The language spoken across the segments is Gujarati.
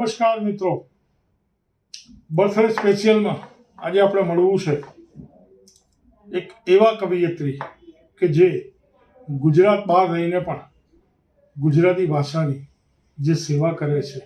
નમસ્કાર મિત્રો, બર્થડે સ્પેશિયલમાં આજે આપણે મળવું છે એક એવા કવિયત્રી કે જે ગુજરાત બહાર રહીને પણ ગુજરાતી ભાષાની જે સેવા કરે છે,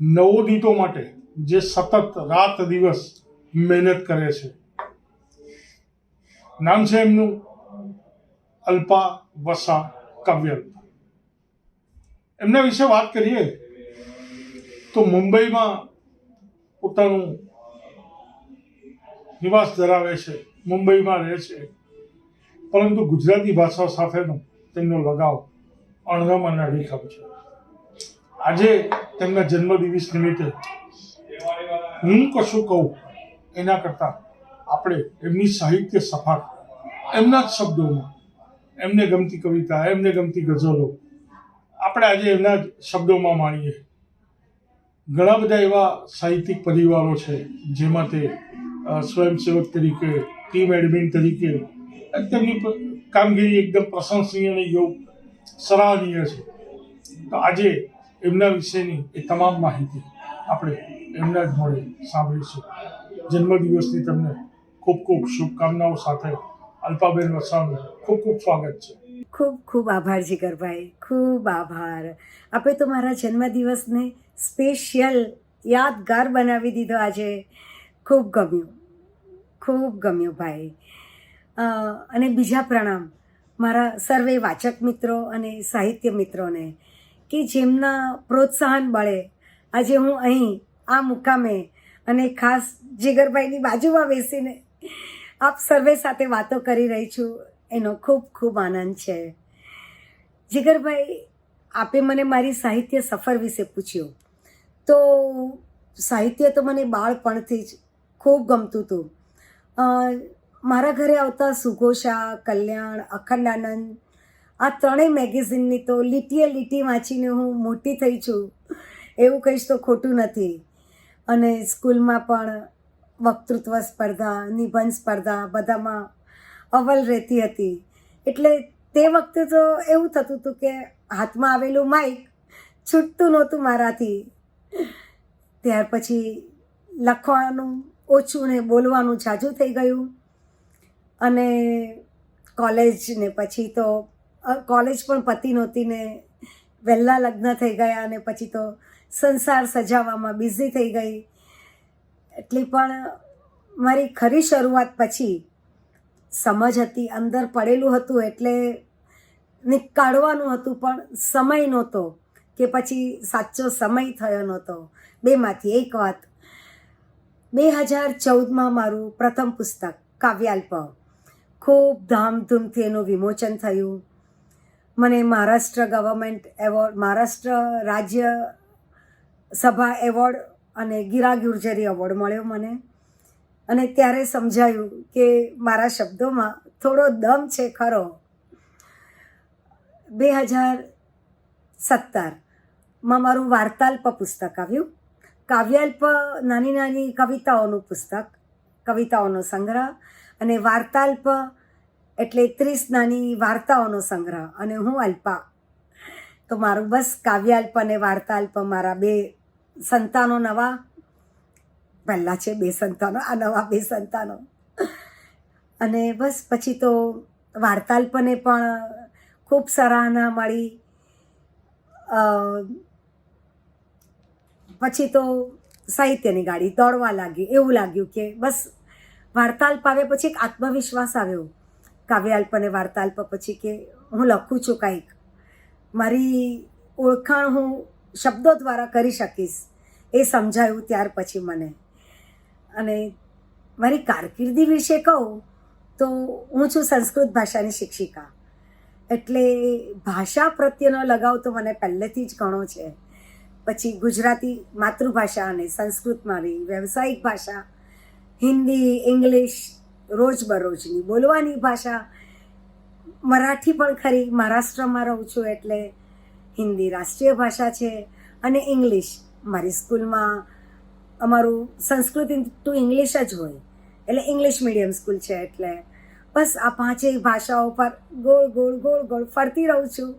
નવોદિતો માટે જે સતત રાત દિવસ મહેનત કરે છે. નામ છે એમનું અલ્પા વસા કાવ્યાલ્પ. એમના વિશે વાત કરીએ તો મુંબઈમાં પોતાનું નિવાસ ધરાવે છે, મુંબઈમાં રહે છે, પરંતુ ગુજરાતી ભાષા સાથેનો તેમનો લગાવ અણગમ અને અડીખમ છે. આજે તેમના જન્મદિવસ નિમિત્તે હું કશું કહું એના કરતાં આપણે એમની સાહિત્ય સફર, એમના જ શબ્દોમાં, એમને ગમતી કવિતા, એમને ગમતી ગઝલો આપણે આજે એમના જ શબ્દોમાં માણીએ. ઘણા બધા એવા સાહિત્યિક પરિવારો છે જેમાં તે સ્વયંસેવક તરીકે, ટીમ એડમિન તરીકે તેમની કામગીરી એકદમ પ્રશંસનીય અને સરાહનીય છે. તો આજે એમના વિશેની એ તમામ માહિતી આપણે એમના જ મોડે સાંભળીશું. જન્મદિવસની તમને ખૂબ ખૂબ શુભકામનાઓ સાથે અલ્પાબેન વસાનું ખૂબ ખૂબ સ્વાગત છે. ખૂબ ખૂબ આભાર જીગરભાઈ, ખૂબ આભાર. આપે તો મારા જન્મદિવસને સ્પેશિયલ યાદગાર બનાવી દીધો આજે. ખૂબ ગમ્યું ભાઈ. અને બીજા પ્રણામ મારા સર્વે વાચક મિત્રો અને સાહિત્ય મિત્રોને કે જેમના પ્રોત્સાહન બળે આજે હું અહીં આ મુકામે અને ખાસ જીગરભાઈની બાજુમાં બેસીને આપ સર્વે સાથે વાતો કરી રહી છું. એનો ખૂબ ખૂબ આનંદ છે. જીગરભાઈ, આપે મને મારી સાહિત્ય સફર વિશે પૂછ્યું તો સાહિત્ય તો મને બાળપણથી જ ખૂબ ગમતું હતું. મારા ઘરે આવતા સુઘોષા, કલ્યાણ, અખંડાનંદ આ ત્રણેય મેગેઝિનની તો લીટીએ લીટી વાંચીને હું મોટી થઈ છું એવું કહીશ તો ખોટું નથી. અને સ્કૂલમાં પણ વક્તૃત્વ સ્પર્ધા, નિબંધ સ્પર્ધા બધામાં અવ્વલ રહેતી હતી. એટલે તે વખતે તો એવું થતું હતું કે હાથમાં આવેલું માઇક છૂટતું નહોતું મારાથી. ત્યાર પછી લખવાનું ઓછું ને બોલવાનું ઝાઝું થઈ ગયું. અને કોલેજ ને પછી તો કોલેજ પણ પતી નહોતી ને વહેલા લગ્ન થઈ ગયા અને પછી તો સંસાર સજાવવામાં બિઝી થઈ ગઈ. એટલી પણ મારી ખરી શરૂઆત પછી સમજ હતી, અંદર પડેલું હતું એટલે કાઢવાનું હતું પણ સમય નહોતો કે પછી સાચો સમય થયો નહોતો. બેમાંથી એક વાત. 2014માં મારું પ્રથમ પુસ્તક કાવ્યાલ્પ ખૂબ ધામધૂમથી એનું વિમોચન થયું. મને મહારાષ્ટ્ર ગવર્મેન્ટ એવોર્ડ, મહારાષ્ટ્ર રાજ્ય સભા એવોર્ડ અને ગીરા ગુર્જરી એવોર્ડ મળ્યો મને. અને ત્યારે સમજાયું કે મારા શબ્દોમાં થોડો દમ છે ખરો. 2017માં મારું વાર્તાલ્પ પુસ્તક આવ્યું. કાવ્યાલ્પ નાની નાની કવિતાઓનું પુસ્તક, કવિતાઓનો સંગ્રહ, અને વાર્તાલ્પ એટલે 30 નાની વાર્તાઓનો સંગ્રહ, અને હું અલ્પા. તો મારું બસ કાવ્યાલ્પ અને વાર્તાલ્પ મારા 2 સંતાનો નવા. પહેલાં છે 2 સંતાનો, આ નવા 2 સંતાનો. અને બસ પછી તો વાર્તાલ્પને પણ ખૂબ સરાહના મળી. પછી તો સાહિત્યની ગાડી દોડવા લાગી. એવું લાગ્યું કે બસ વાર્તાલ્પ આવ્યા પછી એક આત્મવિશ્વાસ આવ્યો કાવ્યાલ્પ અને વાર્તાલ્પ પછી કે હું લખું છું કંઈક, મારી ઓળખાણ હું શબ્દો દ્વારા કરી શકીશ એ સમજાયું ત્યાર પછી મને. અને મારી કારકિર્દી વિશે કહું તો હું છું સંસ્કૃત ભાષાની શિક્ષિકા. એટલે ભાષા પ્રત્યેનો લગાવ તો મને પહેલેથી જ ઘણો છે. પછી ગુજરાતી માતૃભાષા અને સંસ્કૃતમાં બી વ્યવસાયિક ભાષા, હિન્દી, ઇંગ્લિશ રોજબરોજની બોલવાની ભાષા, મરાઠી પણ ખરી. મહારાષ્ટ્રમાં રહું છું એટલે હિન્દી રાષ્ટ્રીય ભાષા છે અને ઇંગ્લિશ મારી સ્કૂલમાં અમારું સંસ્કૃત ટુ ઇંગ્લિશ જ હોય એટલે ઇંગ્લિશ મીડિયમ સ્કૂલ છે. એટલે બસ આ 5 ભાષાઓ પર ગોળ ગોળ ગોળ ગોળ ફરતી રહું છું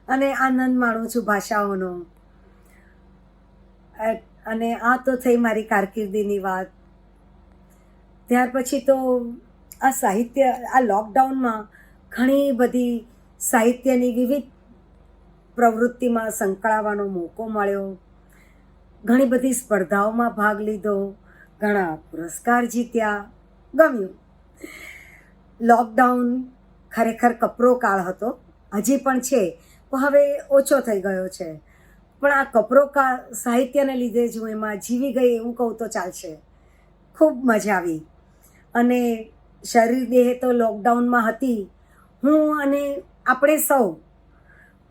અને આનંદ માણું છું ભાષાઓનો. અને આ તો થઈ મારી કારકિર્દીની વાત. ત્યાર પછી તો આ સાહિત્ય, આ લોકડાઉનમાં ઘણી બધી સાહિત્યની વિવિધ પ્રવૃત્તિમાં સંકળાવાનો મોકો મળ્યો, ઘણી બધી સ્પર્ધાઓમાં ભાગ લીધો, ઘણા પુરસ્કાર જીત્યા, ગમ્યું. લોકડાઉન ખરેખર કપરો કાળ હતો, હજી પણ છે, પણ હવે ઓછો થઈ ગયો છે. પણ આ કપરો કાળ સાહિત્યને લીધે જ હું એમાં જીવી ગઈ એવું કહું તો ચાલશે. ખૂબ મજા આવી. અને શરીર દેહ તો લોકડાઉનમાં હતી હું, અને આપણે સૌ,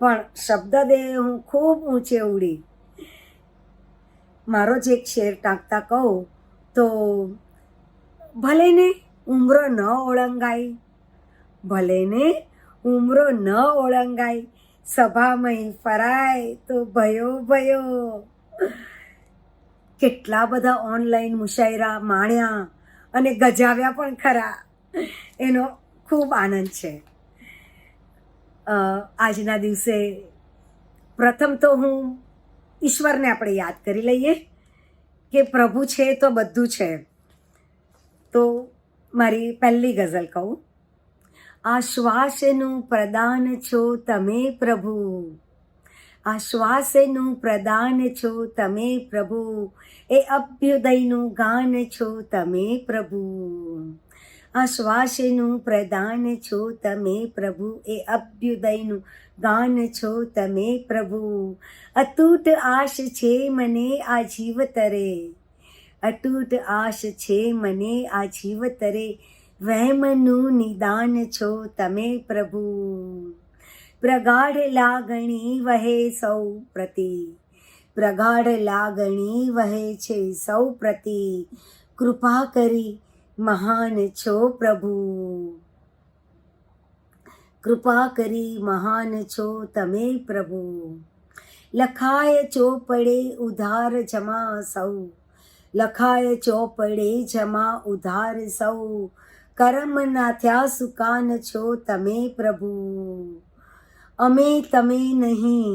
પણ શબ્દ દેહ હું ખૂબ ઊંચે ઉડી. મારો જ એક શેર ટાંકતા કહું તો, ભલે ને ઉમરો ન ઓળંગાઈ, ભલે ને ઉમરો ન ઓળંગાઈ, સભામાં ફરાય તો ભયો ભયો. કેટલા બધા ઓનલાઈન મુશાયરા માણ્યા અને ગજાવ્યા પણ ખરા. એનો ખૂબ આનંદ છે. આજના દિવસે પ્રથમ તો હું ઈશ્વરને આપણે યાદ કરી લઈએ કે પ્રભુ છે તો બધું છે. તો મારી પહેલી ગઝલ કહું. આશ્વાસનું પ્રદાન છો તમે પ્રભુ, આશ્વાસનું પ્રદાન છો તમે પ્રભુ, એ અભ્યુદયનું ગાન છો તમે પ્રભુ. આશ્વાસનું પ્રદાન છો તમે પ્રભુ, એ અભ્યુદયનું ગાન છો તમે પ્રભુ. અતૂટ આશ છે મને આ જીવતરે, અતૂટ આશ છે મને આ જીવતરે, વહેમનું નિદાન છો તમે પ્રભુ. પ્રગાઢ લાગણી વહે સૌ પ્રતિ, પ્રગાઢ લાગણી વહે છે સૌ પ્રતિ, કૃપા કરી મહાન છો પ્રભુ. કૃપા કરી મહાન છો તમે પ્રભુ. લખાય ચોપડે ઉધાર જમા સૌ, લખાય ચોપડે જમા ઉધાર સૌ, કરમ નાથ્યા સુકાન છો તમે પ્રભુ. અમે તમે નહીં,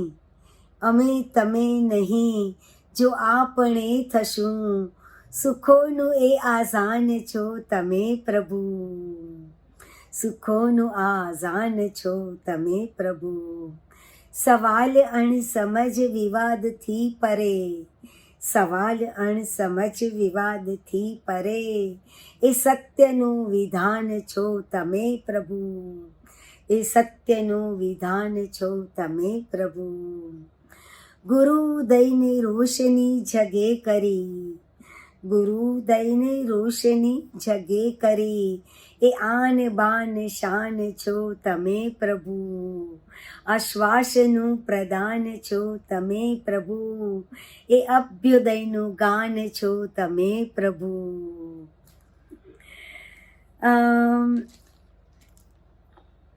અમે તમે નહીં, જો આપણે થશું, સુખોનું એ આઝાન છો તમે પ્રભુ. સુખોનું આઝાન છો તમે પ્રભુ. સવાલ અણસમજ વિવાદથી પરે, સવાલ અણસમજ વિવાદથી પરે, એ સત્યનું વિધાન છો તમે પ્રભુ. એ સત્યનું વિધાન છો તમે પ્રભુ. ગુરુદયની રોશની જગે કરી, ગુરુદયની રોશની જગે કરી, એ આન બાન શાન છો તમે પ્રભુ. આશ્વાસનું પ્રદાન છો તમે પ્રભુ, એ અભ્યુદયનું ગાન છો તમે પ્રભુ.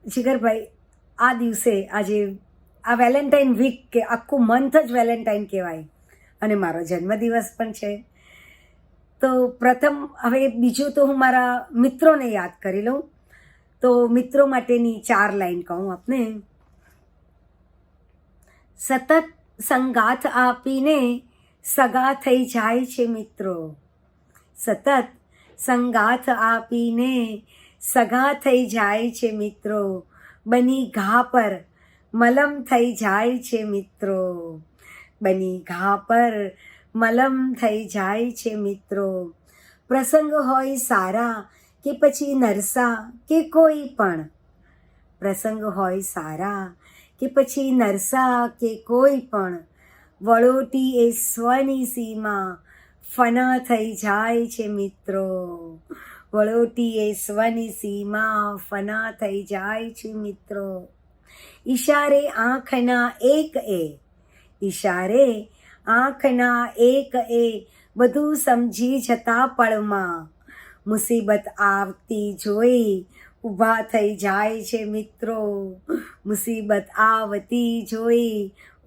જીગરભાઈ, આ દિવસે આજે આ વેલેન્ટાઇન વીક કે આખું મંથ જ વેલેન્ટાઇન કહેવાય, અને મારો જન્મદિવસ પણ છે. તો પ્રથમ, હવે બીજું તો હું મારા મિત્રોને યાદ કરી લઉં. તો મિત્રો માટેની 4 લાઈન કહું આપને. સતત સંગાથ આપીને સગા થઈ જાય છે મિત્રો, સતત સંગાથ આપીને સગા થઈ જાય છે મિત્રો, બની ઘા પર મલમ થઈ જાય છે મિત્રો, બની ઘા પર મલમ થઈ જાય છે મિત્રો. પ્રસંગ હોય સારા કે પછી નરસા કે કોઈ પણ, પ્રસંગ હોય સારા કે પછી નરસા કે કોઈ પણ, વળોટી એ સ્વની સીમા ફના થઈ જાય છે મિત્રો, વળોટી એ સ્વની સીમા ફના થઈ જાય છે મિત્રો. ઈશારે આંખના એક એ, ઈશારે આંખના એક એ, બધું સમજી જતા પળમાં, મુસીબત આવતી જોઈ ઊભા થઈ જાય છે મિત્રો, મુસીબત આવતી જોઈ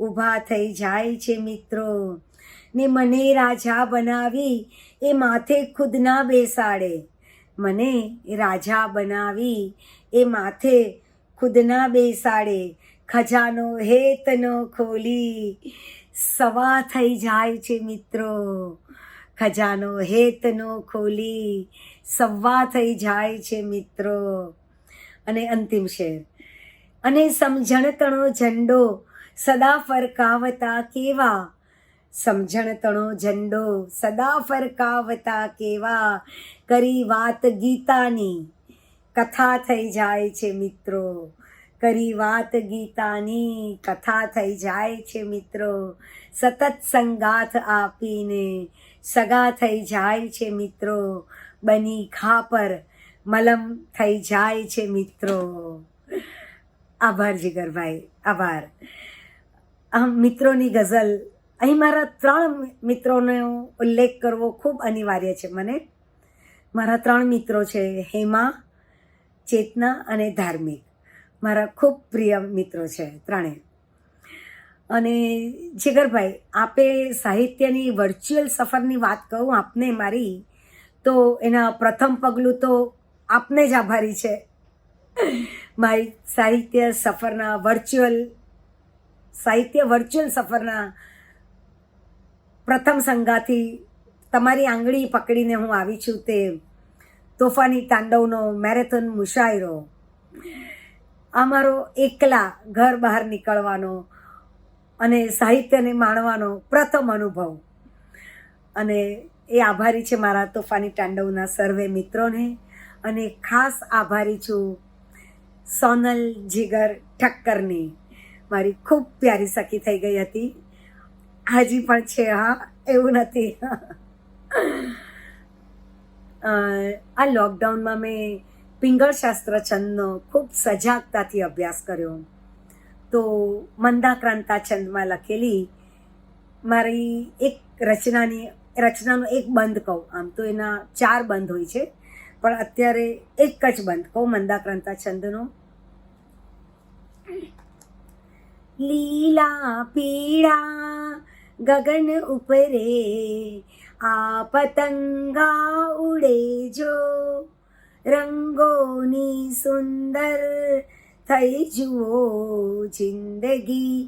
ઊભા થઈ જાય છે મિત્રો. ને મને રાજા બનાવી એ માથે ખુદ ના બેસાડે, મને રાજા બનાવી એ માથે ખુદ ના બેસાડે, ખજાનો હેત ન ખોલી સવા થઈ જાય છે મિત્રો, ખજાનો હેતનો ખોલી સવા થઈ જાય છે મિત્રો. અને અંતિમ શેર, અને સમજણતણો ઝંડો સદા ફરકાવતા કેવા, સમજણતણો ઝંડો સદા ફરકાવતા કેવા, કરી વાત ગીતાની કથા થઈ જાય છે મિત્રો, કરી વાત ગીતાની કથા થઈ જાય છે મિત્રો. સતત સંગાથ આપીને સગા થઈ જાય છે મિત્રો, બની ખાપર મલમ થઈ જાય છે મિત્રો. આભાર જીગરભાઈ, આભાર. મિત્રોની ગઝલ, અહીં મારા 3 મિત્રોનો ઉલ્લેખ કરવો ખૂબ અનિવાર્ય છે મને. મારા 3 મિત્રો છે, હેમા, ચેતના અને ધાર્મિક. મારા ખૂબ પ્રિય મિત્રો છે 3. અને જીગરભાઈ, આપે સાહિત્યની વર્ચ્યુઅલ સફરની વાત કહું આપને મારી, તો એના પ્રથમ પગલું તો આપને જ આભારી છે. મારી સાહિત્ય વર્ચ્યુઅલ સફરના પ્રથમ સંગાથી તમારી આંગળી પકડીને હું આવી છું. તે તોફાની તાંડવનો મેરેથોન મુશાયરો, આ મારો એકલા ઘર બહાર નીકળવાનો અને સાહિત્યને માણવાનો પ્રથમ અનુભવ. અને એ આભારી છે મારા તોફાની તાંડવના સર્વે મિત્રોને. અને ખાસ આભારી છું સોનલ જીગર ઠક્કરની, મારી ખૂબ પ્યારી સખી થઈ ગઈ હતી, હજી પણ છે, હા એવું નથી. આ લોકડાઉનમાં મેં પિંગળ શાસ્ત્ર છંદનો ખૂબ સજાગતાથી અભ્યાસ કર્યો. તો મંદાક્રાંતા છંદમાં લખેલી મારી એક રચનાનો એક બંધ કહું, આમ તો એના 4 બંધ હોય છે, પણ અત્યારે એક જ બંધ કહું મંદાક્રાંતા છંદનો. લીલા પીળા ગગન ઉપરે આ પતંગા ઉડે જો, રંગોની સુંદર થઈ જુઓ જિંદગી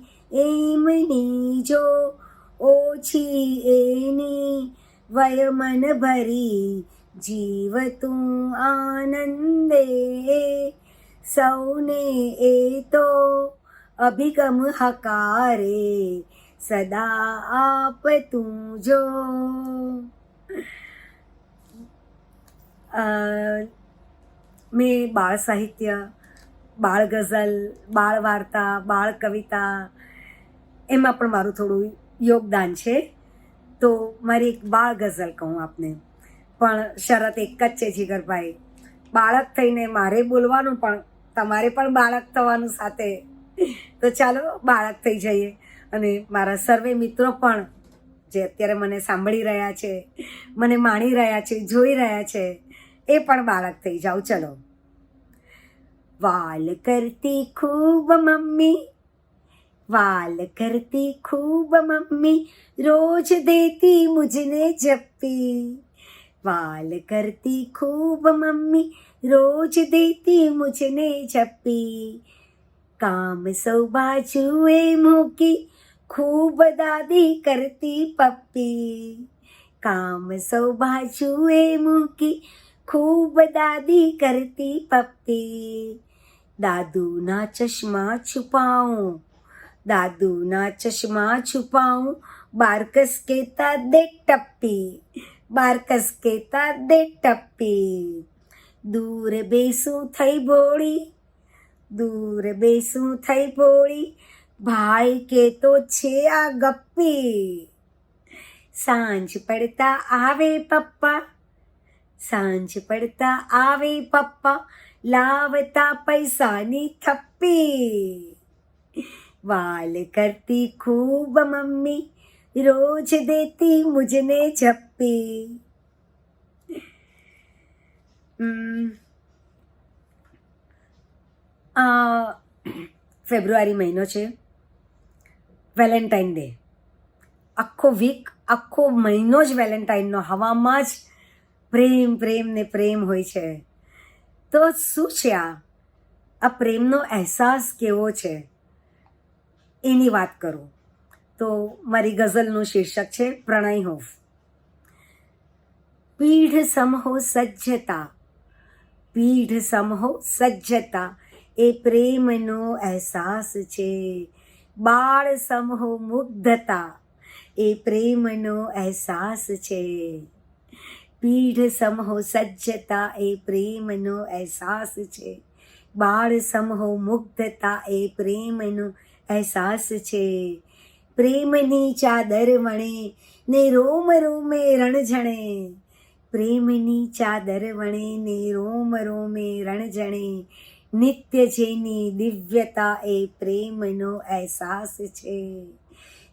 એમની જો, ઓછી એની વયમન ભરી જીવતું આનંદે, સૌને એ તો અભિગમ હકારે સદા આપ તું જો. મેં બાળ સાહિત્ય, બાળ ગઝલ, બાળ વાર્તા, બાળ કવિતા એમાં પણ મારું થોડું યોગદાન છે. તો મારી એક બાળ ગઝલ કહું આપને, પણ શરત એક જ છે જીગરભાઈ, બાળક થઈને મારે બોલવાનું પણ તમારે પણ બાળક થવાનું સાથે. તો ચાલો બાળક થઈ જઈએ. અને મારા સર્વે મિત્રો પણ જે અત્યારે મને સાંભળી રહ્યા છે, મને માણી રહ્યા છે, જોઈ રહ્યા છે, એ પણ બાળક થઈ જાઓ. ચલો. વાલ કરતી ખૂબ મમ્મી, વાલ કરતી ખૂબ મમ્મી, રોજ દેતી મુझने जप्पी, वाल करती खूब मम्मी, रोज देती मुझने जप्पी, काम सौ बाजुए मुँह की, खूब दादी करती पप्पी, काम सौ बाजुए मुँह की, खूब दादी करती पप्पी, दादू ना चश्मा छुपाऊं, दादू ना चश्मा छुपाऊं, बारकस कहता दे टप्पी, बारकस कहता दे टप्पी, दूर बेसुं થઈ બોળી, દૂર બેસું થઈ બોળી, ભાઈ કે તો છે આ ગપ્પી, સાંજ પડતા આવે પપ્પા, સાંજ પડતા આવે પપ્પા, લાવતા પૈસાની થપ્પી, વાલ કરતી ખૂબ મમ્મી, રોજ દેતી મુझने झप्पी. ફેબ્રુઆરી મહિનો છે, વેલેન્ટાઇન ડે. આખો વીક, આખો મહિનો જ વેલેન્ટાઇનનો, હવામાં જ પ્રેમ પ્રેમ ને પ્રેમ હોય છે. તો શું છે આ પ્રેમનો અહેસાસ કેવો છે એની વાત કરું. તો મારી ગઝલનું શીર્ષક છે પ્રણય હોફ. પીઢ સમહો સજ્જતા, પીઢ સમહો સજ્જતા, એ પ્રેમનો અહેસાસ છે. બાળ સમહો મુગ્ધતા, એ પ્રેમનો અહેસાસ છે. પીઢ સમહો સજ્જતા, એ પ્રેમનો અહેસાસ છે. બાળ સમહો મુગ્ધતા, એ પ્રેમનો અહેસાસ છે. પ્રેમની ચાદર વણે ને રોમ રોમે રણઝણે, પ્રેમની ચાદર વણે ને રોમ રોમે રણઝણે, નિત્ય જેની દિવ્યતા, એ પ્રેમનો અહેસાસ છે.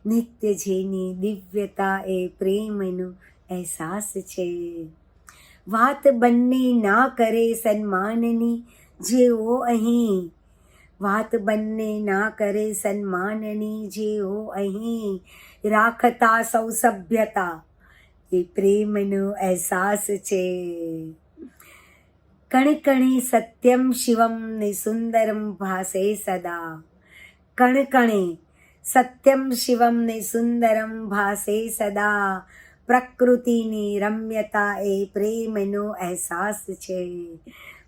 નિત્ય જેની દિવ્યતા, એ પ્રેમનો અહેસાસ છે. વાત બંને ના કરે સન્માનની જેઓ અહીં, વાત બંને ના કરે સન્માનની જેઓ અહીં, રાખતા સૌ સભ્યતા, એ પ્રેમનો અહેસાસ છે. કણ કણે સત્યમ શિવમ ને સુંદરમ ભાસે સદા, કણ કણે સત્યમ શિવમ ને સુંદરમ ભાસે સદા, પ્રકૃતિની રમ્યતા, એ પ્રેમનો અહેસાસ છે.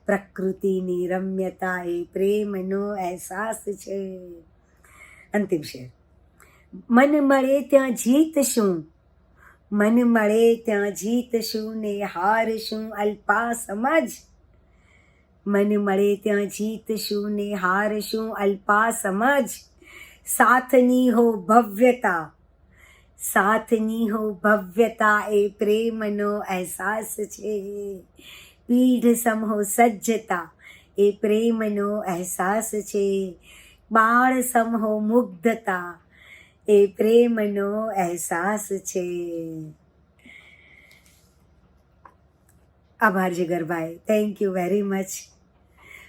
પ્રકૃતિની રમ્યતા, એ પ્રેમનો અહેસાસ છે. અંતિમ શેર. મન મળે ત્યાં જીતશું, મન મળે ત્યાં જીતશું ને હારશું અલ્પા સમજ, મન મળે ત્યાં જીતશું ને હારશું અલ્પા સમજ, સાથની હો ભવ્યતા, સાથની હો ભવ્યતા, એ પ્રેમનો અહેસાસ છે. પીઢ સમહો સજ્જતા, એ પ્રેમનો અહેસાસ છે. બાળ સમહો મુગ્ધતા, એ પ્રેમનો અહેસાસ છે. આભાર જીગરભાઈ, થેન્ક યુ વેરી મચ.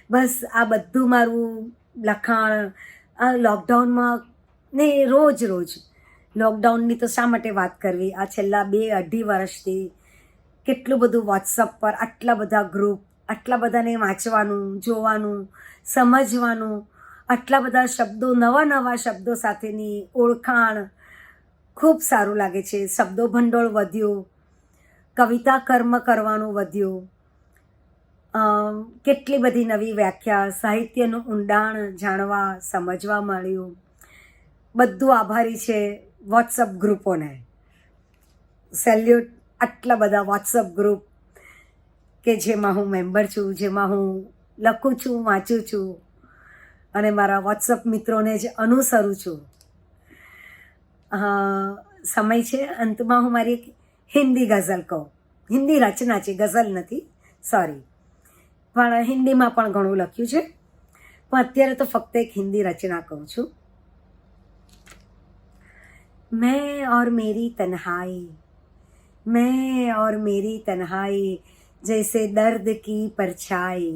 બસ આ બધું મારું લખાણ આ લોકડાઉનમાં ને રોજ રોજ, લોકડાઉનની તો શા માટે વાત કરવી, આ છેલ્લા 2-2.5 વર્ષથી કેટલું બધું વોટ્સઅપ પર આટલા બધા ગ્રુપ, આટલા બધાને વાંચવાનું, જોવાનું, સમજવાનું, આટલા બધા શબ્દો, નવા નવા શબ્દો સાથેની ઓળખાણ, ખૂબ સારું લાગે છે. શબ્દો ભંડોળ વધ્યું, કવિતા કર્મ કરવાનું વધ્યું, કેટલી બધી નવી વ્યાખ્યા, સાહિત્યનું ઊંડાણ જાણવા, સમજવા મળ્યું. બધું આભારી છે વોટ્સઅપ ગ્રુપોને. સેલ્યુટ આટલા બધા વોટ્સઅપ ગ્રુપ કે જેમાં હું મેમ્બર છું, જેમાં હું લખું છું, વાંચું છું અને મારા વોટ્સઅપ મિત્રોને જ અનુસરું છું. સમય છે અંતમાં હું મારી એક હિન્દી ગઝલ કહું. હિન્દી રચના છે, ગઝલ નથી, સોરી. પણ હિન્દીમાં પણ ઘણું લખ્યું છે, પણ અત્યારે તો ફક્ત એક હિન્દી રચના કહું છું. मैं और मेरी तन्हाई, मैं और मेरी तन्हाई, जैसे दर्द की परछाई,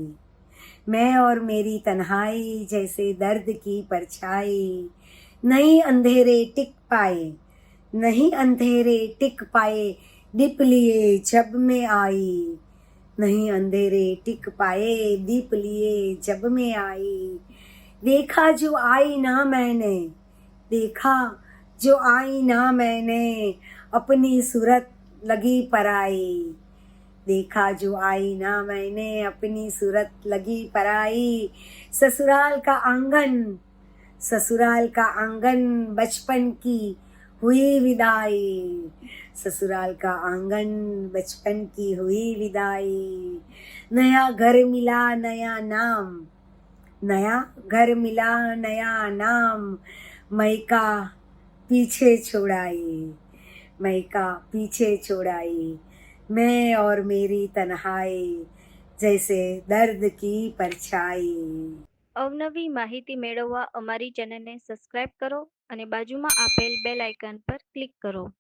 मैं और मेरी तन्हाई, जैसे दर्द की परछाई, नहीं अंधेरे टिक पाए, नहीं अंधेरे टिक पाए, दीप लिए जब में आई, नहीं अंधेरे टिक पाए, दीप लिए जब में आई, देखा जो आईना मैंने, देखा जो आईना मैंने, अपनी सूरत लगी पराई, देखा जो आईना मैंने, अपनी सूरत लगी पराई, ससुराल का आंगन, ससुराल का आंगन, बचपन की हुई विदाई, ससुराल का आंगन, बचपन की हुई विदाई, नया घर मिला नया नाम, नया घर मिला नया नाम, मैका पीछे छोड़ाई, मैका पीछे छोड़ाई, मैं और मेरी तन्हाई, जैसे दर्द की परछाई. અવનવી માહિતી મેળવવા અમારી ચેનલને સબસ્ક્રાઇબ કરો અને બાજુમાં આપેલ બેલ આઇકન પર ક્લિક કરો.